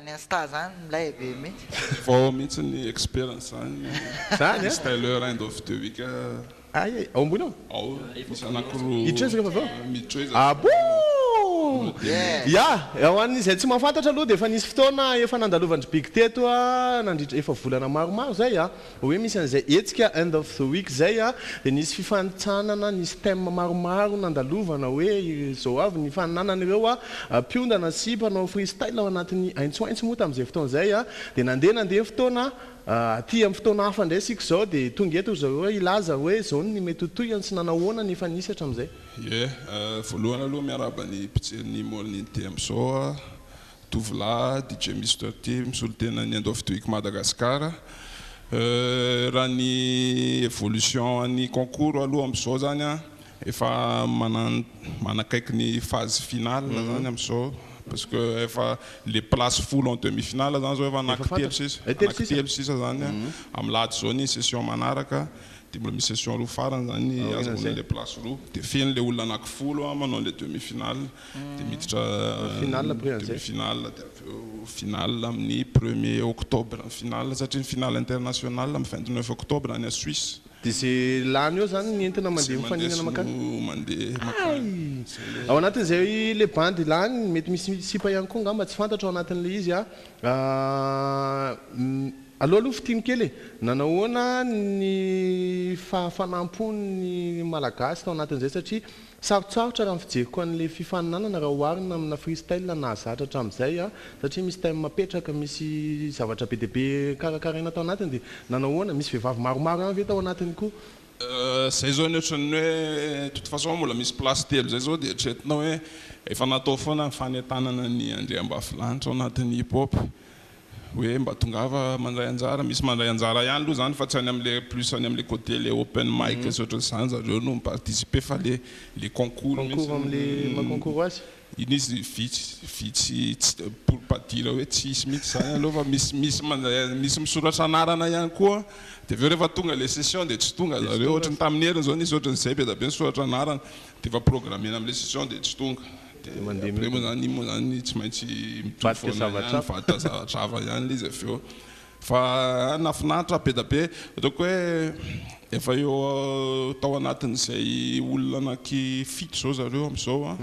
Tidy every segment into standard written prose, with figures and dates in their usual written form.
any sta zany milay be mihitsy. Vao mihitsy ny experience zany. Taylor end of the week. Ay, ao ambony ao? Ao, misy anankiroa. Hiditra rehefa avao? Miditra. Ah bon! Ya, ao an'izay tsy mahafantatra aloha dia efa nisy fotoana efa nandalovandry big teto nandritra efa volana maromaro zay hoe misy an'izay hetsika end of the week zay dia nisy fifanitsanana nisy thème maromaro nandalovana hoe zao avy ny faninanan'ireo mpiondana sy mpanao freestyle ao anatin'ny aintsoaintso moa tamin'izay fotoana zay dia nandeha fotoana aty amin'ny fotoana hafa indray sika zao dia tonga eto zareo hoe ilaza hoe zao ny mety hotoyany sy nanahoana ny efa nisy hatramin'izay. Ie, voalohany aloha miaraba ny mpijery molin'ity amin'izao tovolahy DJ Mr T misolo tena ny end of the week Madagasikara. Raha ny évolution ny concours aloha amin'izao zany efa manakaiky ny phase finale zany amin'izao. Parce que les places full en demi-finale zany zao efa anankitelo sisa zany amin'ny lahady zao ny session manaraka dia mbola misy session roa farany zany azon'ny les places roa dia feno le olona anankifolo manao le demi-finale dia miditra demi-finale dia aveo finale amin'ny 1er octobre finale satria ny finale internationale amin'ny 29 octobre any à Suisse. Dia zay lany eo zany ny entina mandeha mifaninana makany ao anatin'izay le bandy lany mety misy sipa ihany koa ngamba tsy fantatra ao anatin'le izy aloha fitiny kely nanahoana ny fahafanampony malagasy tao anatin'izay satria sarotsarotra raha fijeriko an'le fifaninanana raha oharina amina freestyle nahazatra hatramin'izay satria misy thème mapetraka misy zavatra be dia be karakaraina tao anatiny dia nanahoana misy vehivavy maromaro ihany ve tao anatiny koa. Zay zao ny ohatran'ny hoe toute façon mbola misy place telo zay zao dia eritreretina hoe efa natao foana fanetanana ny andriambavilanitra ao anatin'ny hip hop hoe mba tongava mandray anjara misy mandray anjara ihany aloha zany fa tsy any am'le plus any am'le côté le open mic sy ohatran'izany zareo no miparticiper fa le concours am'le maconcours azy iny izy vitsy pour pas dire hoe tsisy mihitsy zany aloha fa misy misoratra anarana ihany koa dia aveo rehefa tonga le session dia tsy tonga zareo ohatrany tamin'ny heriny zao nisy ohatran'izay be da be misoratra anarana dia efa programmena am'le session dia tsy tonga. Après moa zany tsy maintsy mivata zavatra hafa ihany le izy aveo fa nafinaritra be da be ataoko hoe efa eo tao anatin'izay olona anaky fito zao zareo amin'izao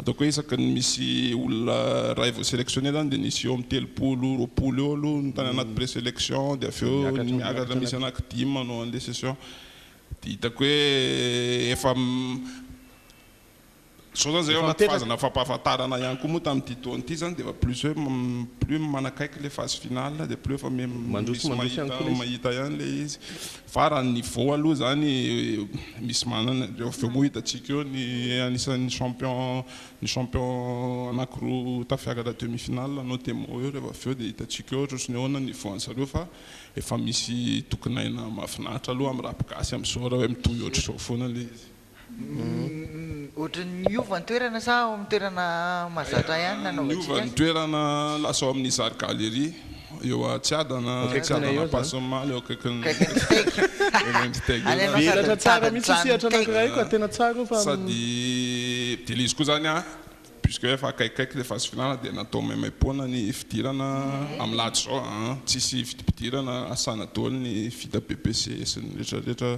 ataoko hoe isaky ny misy olona raha vao sélectionné zany dia nisy eo amin'ny 30-20 eo aloha ny tany anaty présélection dia aveo miakatra misy anaky 10 manao an'le session dia hitako hoe efa zao zany zay ao anaty fazana fampahafantarana ihany koa moa tamin'ity taona ity zany dia efa plus manakaiky le phase finale dia plus efa mahita ihany le izy fa raha ny niveau aloha zany misy manana reo moa hitantsika eo ny anisan'ny champion anankiroa tafiakatra demi-finale no temo eo rehefa aveo dia hitantsika eo ohatrany ahoana ny niveau an'zareo fa efa misy tokonaina mahafinaritra aloha amin'ny rapigasy amin'izao raha hoe mitohy ohatr'izao foana le izy. Ohatrany miova ny toerana sa ao amin'ny toerana mahazatra ihany nanaovantsika? Miova ny toerana lasa ao amin'ny Zary Galerie eo Tsiadana Passomaly eo akaikin'ny velatra tsara mihitsy sihatra anankiray koa tena tsara fa sady dia le izy koa zany puisque efa akaikikaiky le phase finale dia natao maimaimpoana ny fidirana amin'ny lahatra zao tsisy fidipidirana asana daholo ny vita BPC sy ny rehetrarehetra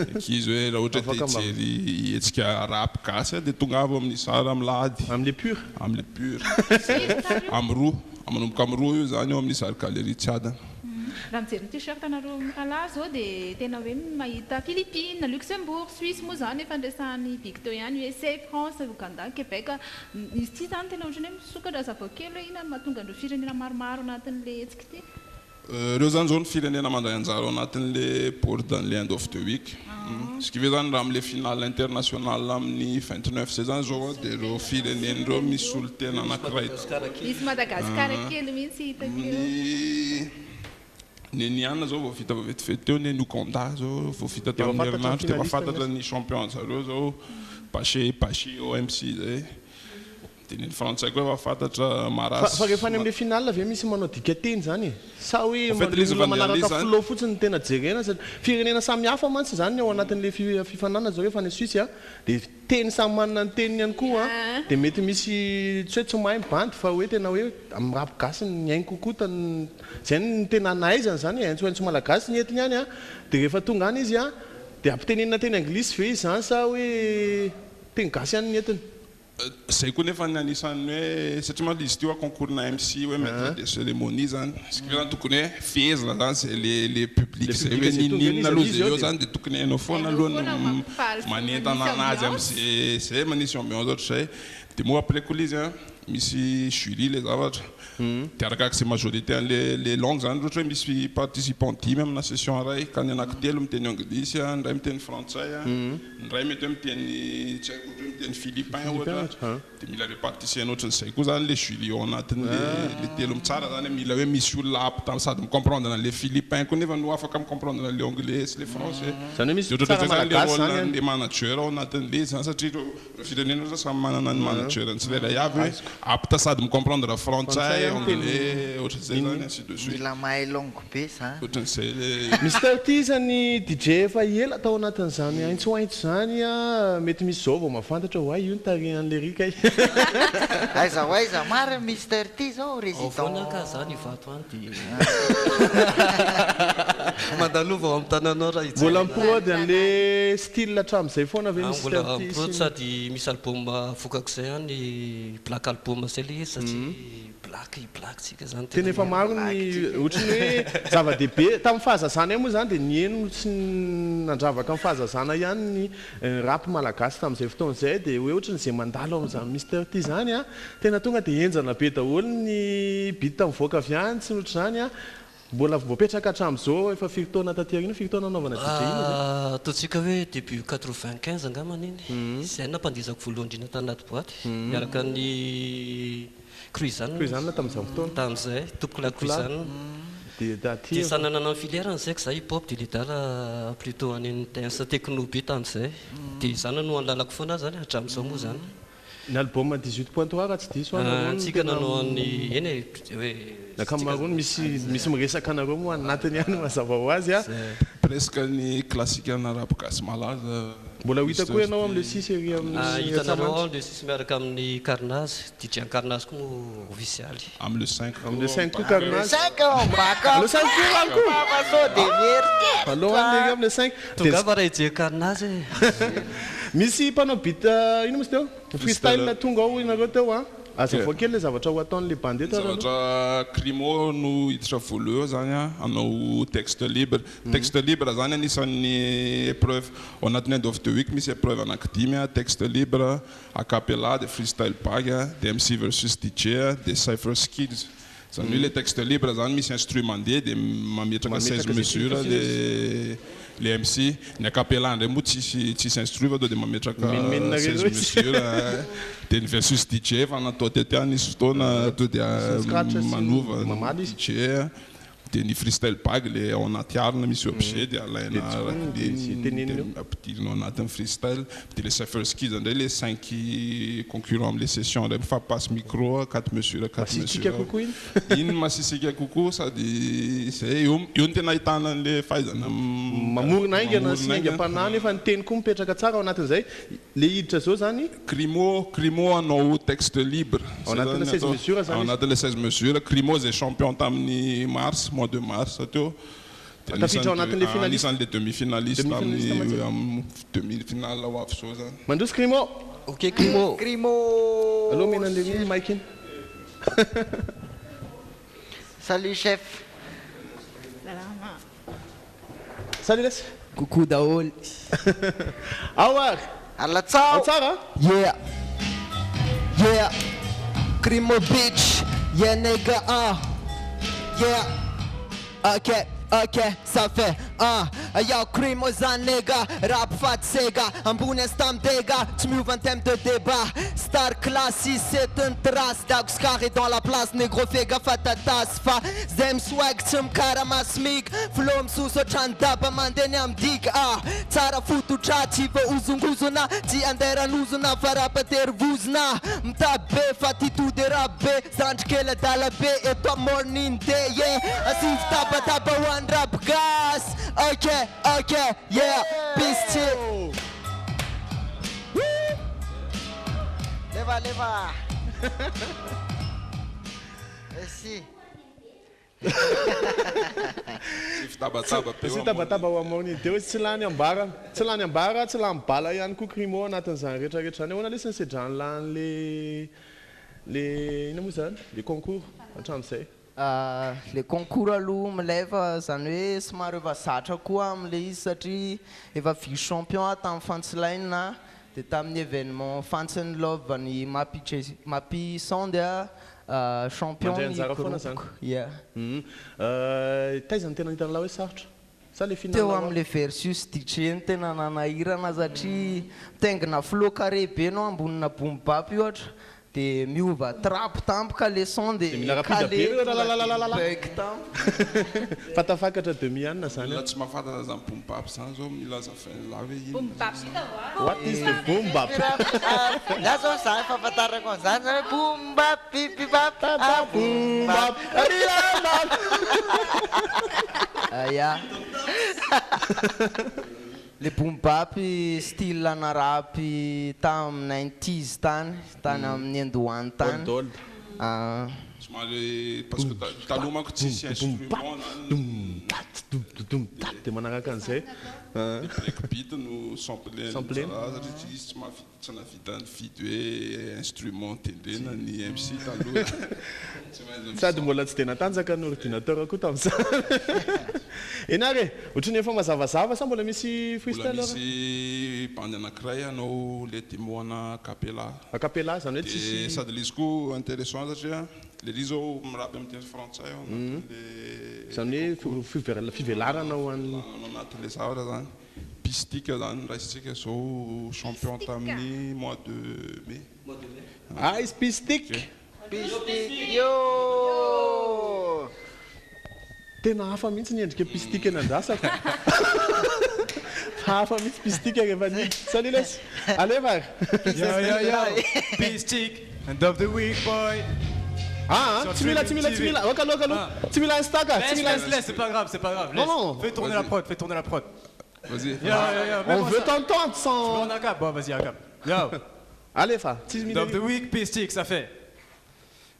ankizy hoe raha ohatra dia hijery hetsika rap gasy dia tonga avy amin'ny sara amin'ny lahady amin'ny pur amin'ny roa manomboka amin'ny roa io zany eo amin'ny Zary Galerie Tsiadana. Raha mijery ny t-shirt nareo mikala zao dia tena hoe mahita Philippines, Luxembourg, Suisse moa zany efa andraisan'ny big teo ihany USA, France, Uganda, Québec izy ity zany tena ohatrany hoe misokatra zava-kely hoe ina mahatonga andreo firenena maromaro anatin'le hetsika ity. Reo zany zao ny firenena mandray anjara ao anatin'le board an'le end of the week ce qui veut zany raha amin'le finale internationale amin'ny 29 zay zany zao dia reo fireneny reo misy olo tena anankiray misy Madagasikara kely mihitsy hitako eo. Neniana zao vao vita vetivety teo ny Uganda zao vao vita tamin'ny herinandro dia efa fantatra ny champion zareo zao Paché OMC zay teneny frantsay koa efa fantatra marasy fa rehefa any am'le final ave misy manao dika teny zany sa hoe En fait, ilay izy olona efa manaraka nialy zany. flow fotsiny no tena jerena satria firenena samy hafa mantsy zany ao anatin'le fifanana zao rehefa any Suisse a de teny samy manana ny teniny ihany koa de mety misy tsy hoe tsy mahay mibandy fa hoe tena hoe amin'ny rap gasy ny ainy kokoa zay ny tena nahaizany zany antsoantsy malagasy ny entiny any a de rehefa tonga any izy a de ampitenenina teny anglisy ve izy zany sa hoe teny gasy ihany ny entiny zay koa nefa ny anisan'ny hoe satria moa izy teo a concours na MC hoe maître de cérémonie zany sakria zany tokony hoe fehezina zany zay le public zay hoe ninina aloha zay eo zany de tokony hainao foana aloha manentana anazy am'zay zay manisy ambiance ohatr'izay de moa après koa izy a misy jury le zavatra de arakaraky zay majorité an'le langue zany ohatra hoe misy participant 10 amina session ray ka ny anankitelo miteny anglisy a ny ray miteny frantsay a ny ray mety hoe miteny tsy haiko ohatra hoe miteny philippin ohatra de mila répartition ohatran'izay koa zany le jury ao anatin'le telo mitsara zany mila hoe misy olona apta sady micomprendre le philippin koa nefa no afaka micomprendre le anglais sy le français zany hoe misy de ohatra tsara zany le malagasy rôle zany le manager ao anatin'le zany satria ireo firenena ohatry samy manana ny manager ny tsirairay avy hoe apta sady micomprendre frantsay anglais ohatran'izay zany ainsi de suite mila mahay longue be za ohatran'izay le Mr. T zany DJ efa ela tao anatin'izany aintsoaintso zany a mety misy zao vao mahafantatra hoe io ny tarehan'le rika aiza mara Mr. T zao Ao résident foana ka zany vato any dia mandalova ao amin'ny tananao raha mbola miprody an'le style hatramin'izay foana ave Mr. mbola T miprody sady misy album fokako zay any black album zay le izy satria black tsika zany tena efa maro ny ohatrany hoe zava-dehibe tamin'ny fahazazana io moa zany dia nieno sy nandravaka amin'ny fahazazana ihany ny rap malagasy tamin'izay fotoana izay dia hoe ohatran'izay mandalo amin'izany Mr. T zany a tena tonga dia enjana be daholo ny bita mivoaka avy any sy ohatr'izany a mbola voapetraka hatramin'izao efa firy taona taterina firy taona anaovana DJ iny ataontsika hoe début 95 angamana iny zay nampandizako voalohany indrindra tanaty boaty miaraka ny Cruizane zany tamin'izany fotoana tamin'izay tompoko la Cruizane dia sananana amin'ny filière an'izay ka za hip hop dia lidala plutôt any dance techno be tamin'izay dia zany no analako foana zany hatramin'izao moa zany ny album 18.3 raha tsy diso tsika nanao any eny hoe nakamaroany misy miresaka anareo moa anatiny ihany mazava ho azy a presque ny classique ana rap gasy malaza mbola ho hitako ianao amin'le 6 ery amin'ny hitanareo le 6 miaraka amin'ny Carnage DJ Carnage koa mo officialy am'le 5 amin'le 5 koa Carnage 5 baka le 5 koa Papa de merde aloha lery amin'le 5 tonga fa raha DJ Carnage misy mpanao beat ino moa teo freestyle tonga ao inareo teo a aza voakely le zavatra ho ataon'le bandeta zavatra crimo no hiditra voalohany zany a anao texte libre zany anisan'ny épreuve ao anatin'ny end of the week misy épreuve anankidimy a texte libre a cappella de freestyle bag de MC versus DJ de cypher skills zany hoe le texte libre zany misy instrument mandeha de mametraka 16 mesures le MC ny acapella ndray moa tsisy instrument fa de mametraka 16 mesures de ny versus DJ fa natao teteany izy fotoana to dia manova DJ de ny freestyle bag le ao anaty arina misy objet de alaina ampidirina ao anatin'ny freestyle de le cypher skills ndray le 5 concurrent am'le session ndray mifampasse micro 4 mesures 4 mesures iny masisika kokoa sady zay io no tena ahitana an'le fahaizana mamorona aingana sy aingam-panahy nefa ny teny koa mipetraka tsara ao anatin'izay le hiditra zao zany crimo anao texte libre ao anatin'le 16 mesures zany ao anatin'le 16 mesures crimo zay champion tamin'ny mois de mars teo tafiditra ao anatin'le finaliste anisan'le demi-finaliste amin'ny demi-finale ho avy zao zany mandroso crimo ok crimo aloha menan'le iny mike iny salut chef salut les coucou daholo awary alatsao tsara yeah crimo bitch yeah nigga yeah ok ça fait yo crimo za nigga rap fat sega ambony stam dega tsy miova en terme de débat star classe, si c'est une trace Dax carré dans la place, négro fais gaffe à ta tasse Fa zem swag tsy mikara masmik Flow misosotra ny daba mandeny am dik Tsara fototra tsy voazongozona Tsy anderanozona farapaterivozona Mitady be fa ty tody rabe Zandrikely adala be eto morning day yeah Asivy tabataba ho an'ny rap gas Ok, yeah, pisty Leva. Esse. Fitabataba Sy tabataba ho amony dia hoe tsy lany ambara tsy lany mibala ihany koa crimo anatin'izany rehetrarehetra zany ahoana lesy nysedrany lany le ina moa zany le concours hatramin'izay le concours aloha mileva zany hoe somary efa zatra koa am'le izy satria efa vice champion tamin'ny fantsilaina dia tamin'ny événement fantsiny love ny mapi sonde champion yeah. Taizany tena hitan'la hoe sarotra sa le final teo am'le versus ditreny tena nanahirana satria mitaingina flow carré be no ambonina bombap io ohatra dia miova trap tampoka le son dia calebek tampo fatafakatra demi-anina zany la tsy mahafantatra zany boom-bap zany zao milaza fainla hoe ino what is the boom bap La zao zany fahafantarako an'izany zany hoe boom bap bibibap boom bap yeah. Le boom bap style ana rap tamin'ny 90s tany amin'ny Andohany tany somary parce que taloha manko tsisy instrument dia manaraka an'izay breakbeat no samplena satria tsy navita ny vidy hoe instrument tendrena ny MC taloha sady mbola tsy dia natanjaka ny ordinateur koa tamin'izany enare ohatrany efa mazavazava sa mbola misy freestyle misy bandy anankiray anao le demoana acapella zany hoe tsisy sady le izy koa intéressant satria le izy zao mirapy amin'ny teny frantsay zany hoe fivelarana ho an'ny anatin'le zavatra zany pistique zany raisitsika zao champion tamin'ny mois de mai izy pistique Yo! tena hafa mihitsy ny endrika pistique nandrasako hafa mihitsy pistique rehefa ny salilesy ale vary Pistique end of the week boy tsy mila tsy mila instaka laisse c'est pas grave non fais tourner la prod vas-y on veut t'entendre sans on a cap bon vas-y cap yo allez fa end of the week Pistique ça fait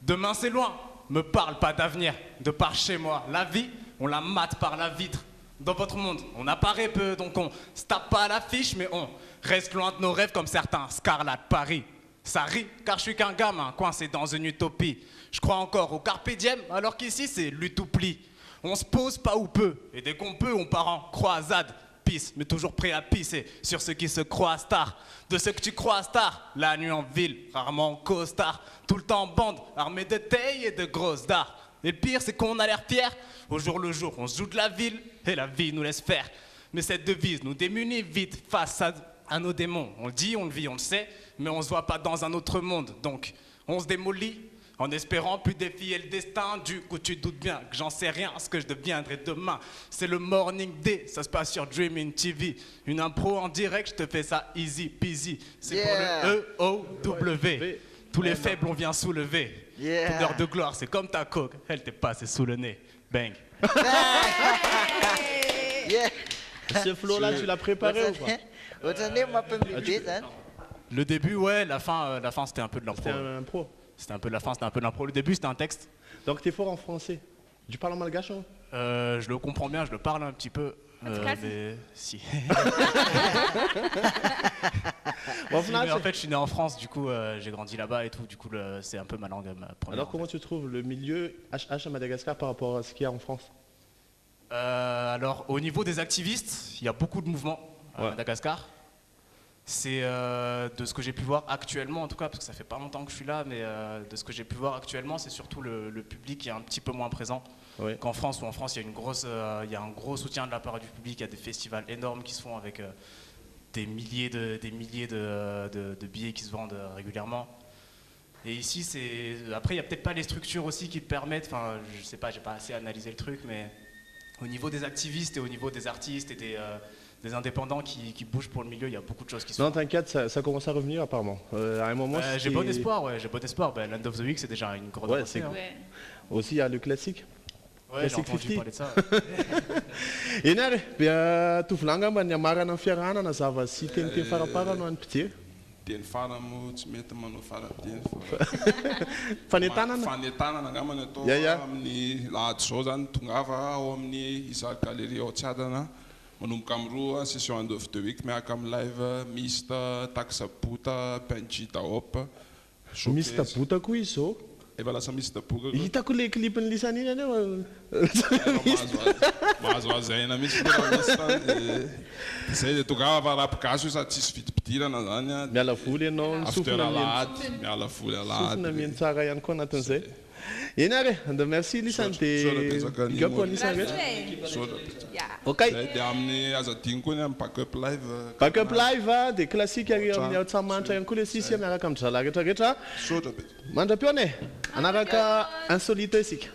demain c'est loin me parle pas d'avenir de par chez moi la vie on la mate par la vitre dans votre monde on apparaît peu donc on se tape pas à l'affiche mais on reste loin de nos rêves comme certains Scarlett Paris ça rit car je suis qu'un gamin coincé dans une utopie je crois encore au carpe diem alors qu'ici c'est l'utoplie on se pose pas ou peu et dès qu'on peut on part en croisade pisse mais toujours prêt à pisser sur ceux qui se croient stars de ceux que tu crois stars la nuit en ville rarement en costard tout le temps en bande armée de tailles et de grosses dards et le pire c'est qu'on a l'air fier au jour le jour on se joue de la ville et la vie nous laisse faire mais cette devise nous démunit vite face à nos démons on le dit on le vit on le sait mais on se voit pas dans un autre monde donc on se démolit en espérant plus défier le destin. Du coup tu doutes bien que j'en sais rien ce que je deviendrai demain. C'est le morning day, ça se passe sur Dreaming TV. Une impro en direct, je te fais ça easy peasy. C'est pour le E-O-W. Tous les faibles on vient soulever. Ton heure de gloire c'est comme ta coke, elle t'est passée sous le nez. Bang. Ce flow là tu l'as préparé ou pas? Le début ouais, la fin c'était un peu de l'impro. C'était un peu de l'impro. Le début, c'était un texte. Donc, tu es fort en français. Tu parles en malgache hein? Je le comprends bien, je le parle un petit peu. Mais si. Bon, mais en fait, je suis né en France, du coup, j'ai grandi là-bas et tout. Du coup, c'est un peu ma langue. Ma première Alors, comment tu trouves le milieu HH à Madagascar par rapport à ce qu'il y a en France? Alors, au niveau des activistes, il y a beaucoup de mouvements à Madagascar. C'est de ce que j'ai pu voir actuellement, en tout cas, parce que ça fait pas longtemps que je suis là, mais de ce que j'ai pu voir actuellement, c'est surtout le public qui est un petit peu moins présent qu'en France. Où en France, il y a un gros soutien de la part du public, il y a des festivals énormes qui se font avec des milliers de billets qui se vendent régulièrement. Et ici, après, il n'y a peut-être pas les structures aussi qui permettent, enfin, je sais pas, j'ai pas assez analysé le truc, mais au niveau des activistes et au niveau des artistes et des indépendants qui bougent pour le milieu, il y a beaucoup de choses qui se font. Non, t'inquiète, ça commence à revenir apparemment. À un moment, j'ai bon espoir, ouais, j'ai bon espoir. Land of the Week, c'est déjà une grande avancée. Aussi, il y a le classique. Ouais, j'ai entendu parler de ça. Eny ary, dia tovolahy mba ny amarana amin'ny fiarahanana zava sy teniteny farapara no any mpijery. Teny fara moa tsy mety manao farateny Fanetanana? Fanetanana angambany atao amin'ny lahady zao zany tongava ao amin'ny Isaac Galerie ao Tsiadana. Manomboka amin'ny 2 session End of the Week miaraka amin'ny live Mr Taxabota Penjita Hop. Mr Bota koa izy zao. Efa lasa Mr Boka. Hitako le clipiny lisany iny aneo. Mahazo azaina mihitsy zay dia tongava fa rapi-gaso sady tsisy vidim-pidirana zany. Miala voly ianao sofina lahady, miala voly alahady. Sofina mihaino tsara ihany koa anatin'izay. Eny ary, merci lisany dia big up ho anisany rehetra. Ok. Dia amin'ny azadiny koa ny amin'ny backup live. Backup live dia classique ary amin'ny Aotsamanitra ihany koa le sisy miaraka amin'ny zalahy rehetrarehetra. Mandra-peo ane, anaraka insolite isika.